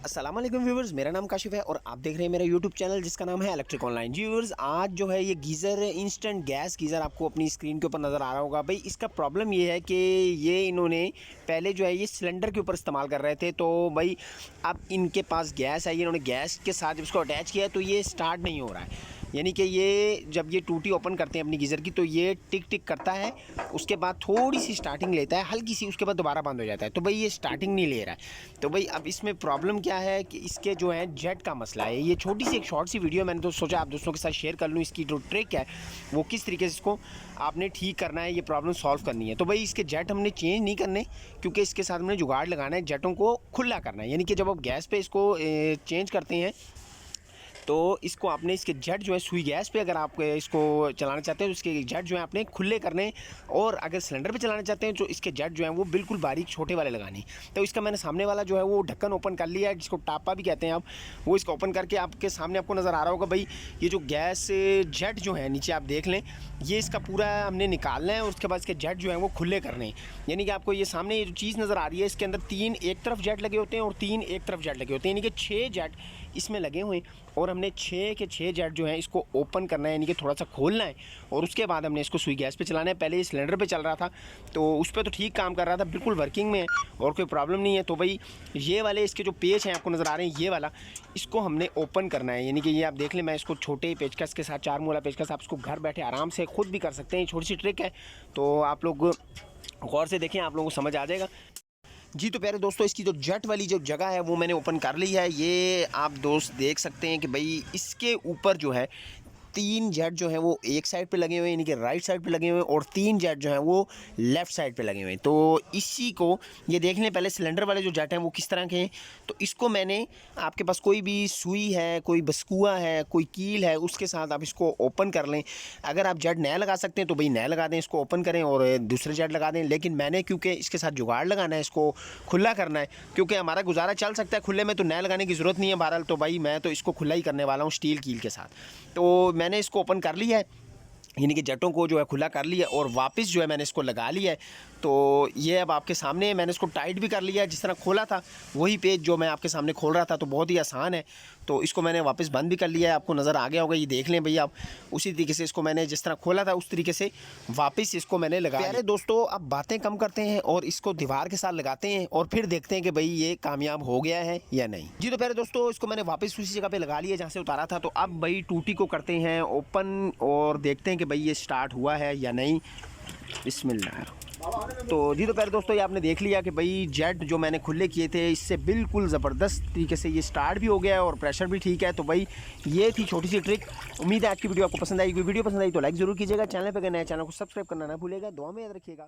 अस्सलाम वालेकुम व्यूवर्स, मेरा नाम काशिफ है और आप देख रहे हैं मेरा यूट्यूब चैनल जिसका नाम है इलेक्ट्रिक ऑनलाइन। जी व्यूवर्स, आज जो है ये गीज़र इंस्टेंट गैस गीज़र आपको अपनी स्क्रीन के ऊपर नज़र आ रहा होगा। भाई इसका प्रॉब्लम ये है कि ये इन्होंने पहले जो है ये सिलेंडर के ऊपर इस्तेमाल कर रहे थे, तो भाई अब इनके पास गैस आई, इन्होंने गैस के साथ जब इसको अटैच किया तो ये स्टार्ट नहीं हो रहा है। यानी कि ये जब ये टूटी ओपन करते हैं अपनी गीज़र की तो ये टिक टिक करता है, उसके बाद थोड़ी सी स्टार्टिंग लेता है हल्की सी, उसके बाद दोबारा बंद हो जाता है। तो भाई ये स्टार्टिंग नहीं ले रहा है। तो भाई अब इसमें प्रॉब्लम क्या है कि इसके जो है जेट का मसला है। ये छोटी सी एक शॉर्ट सी वीडियो मैंने तो सोचा आप दोस्तों के साथ शेयर कर लूँ। इसकी जो ट्रिक है वो किस तरीके से इसको आपने ठीक करना है, ये प्रॉब्लम सॉल्व करनी है। तो भाई इसके जेट हमने चेंज नहीं करने, क्योंकि इसके साथ हमने जुगाड़ लगाना है, जेटों को खुला करना है। यानी कि जब आप गैस पे इसको चेंज करते हैं तो इसको आपने इसके जेट जो है सुई गैस पे अगर आप इसको चलाना चाहते हैं तो इसके जेट जो है आपने खुले करने, और अगर सिलेंडर पे चलाना चाहते हैं तो इसके जेट जो हैं वो बिल्कुल बारीक छोटे वाले लगाने। तो इसका मैंने सामने वाला जो है वो ढक्कन ओपन कर लिया है, जिसको टापा भी कहते हैं आप। वो इसको ओपन करके आपके सामने आपको नज़र आ रहा होगा। भाई ये जो गैस जेट जो है नीचे आप देख लें, ये इसका पूरा हमने निकालना है और उसके बाद इसके जेट जो हैं वो खुले करने हैं। यानी कि आपको ये सामने ये जो चीज़ नज़र आ रही है इसके अंदर 3 एक तरफ जेट लगे होते हैं और 3 एक तरफ जेट लगे होते हैं, यानी कि 6 जेट इसमें लगे हुए हैं। और हमने 6 के 6 जेट जो हैं इसको ओपन करना है, यानी कि थोड़ा सा खोलना है, और उसके बाद हमने इसको सुई गैस पे चलाना है। पहले ये सिलेंडर पे चल रहा था तो उस पर तो ठीक काम कर रहा था, बिल्कुल वर्किंग में है और कोई प्रॉब्लम नहीं है। तो भाई ये वाले इसके जो पेच हैं आपको नज़र आ रहे हैं, ये वाला इसको हमने ओपन करना है। यानी कि ये आप देख लें, मैं इसको छोटे पेचकस के साथ, 4 मूला पेचकस, आप इसको घर बैठे आराम से खुद भी कर सकते हैं। छोटी सी ट्रिक है, तो आप लोग गौर से देखें, आप लोगों को समझ आ जाएगा। जी तो प्यारे दोस्तों, इसकी जो जेट वाली जो जगह है वो मैंने ओपन कर ली है। ये आप दोस्त देख सकते हैं कि भाई इसके ऊपर जो है 3 जेट जो हैं वो एक साइड पे लगे हुए हैं, यानी कि राइट साइड पे लगे हुए हैं, और 3 जेट जो हैं वो लेफ़्ट साइड पे लगे हुए हैं। तो इसी को ये देख लें पहले सिलेंडर वाले जो जेट हैं वो किस तरह के हैं। तो इसको मैंने, आपके पास कोई भी सुई है, कोई बस्कुआ है, कोई कील है, उसके साथ आप इसको ओपन कर लें। अगर आप जेट नया लगा सकते हैं तो भाई नया लगा दें, इसको ओपन करें और दूसरे जेट लगा दें। लेकिन मैंने क्योंकि इसके साथ जुगाड़ लगाना है, इसको खुला करना है, क्योंकि हमारा गुजारा चल सकता है खुले में, तो नया लगाने की ज़रूरत नहीं है बहरहाल। तो भाई मैं तो इसको खुला ही करने वाला हूँ स्टील कील के साथ। तो मैंने इसको ओपन कर लिया है, यानी कि जटों को जो है खुला कर लिया और वापस जो है मैंने इसको लगा लिया है। तो ये अब आपके सामने है, मैंने इसको टाइट भी कर लिया है, जिस तरह खोला था वही पेज जो मैं आपके सामने खोल रहा था, तो बहुत ही आसान है। तो इसको मैंने वापस बंद भी कर लिया है, आपको नज़र आ गया होगा, ये देख लें भैया आप। उसी तरीके से इसको मैंने जिस तरह खोला था उस तरीके से वापस इसको मैंने लगा। प्यारे दोस्तों, अब बातें कम करते हैं और इसको दीवार के साथ लगाते हैं और फिर देखते हैं कि भाई ये कामयाब हो गया है या नहीं। जी तो प्यारे दोस्तों, इसको मैंने वापस उसी जगह पे लगा लिया जहाँ से उतारा था। तो अब भाई टूटी को करते हैं ओपन और देखते हैं कि भाई ये स्टार्ट हुआ है या नहीं। बिस्मिल्लाह। तो जी तो प्यारे दोस्तों, ये आपने देख लिया कि भाई जेट जो मैंने खुले किए थे इससे बिल्कुल ज़बरदस्त तरीके से ये स्टार्ट भी हो गया है और प्रेशर भी ठीक है। तो भाई ये थी छोटी सी ट्रिक। उम्मीद है आज की वीडियो आपको पसंद आएगी। वीडियो पसंद आई तो लाइक ज़रूर कीजिएगा, चैनल पर गए नए चैनल को सब्सक्राइब करना ना भूलिएगा। दुआ में याद रखिएगा।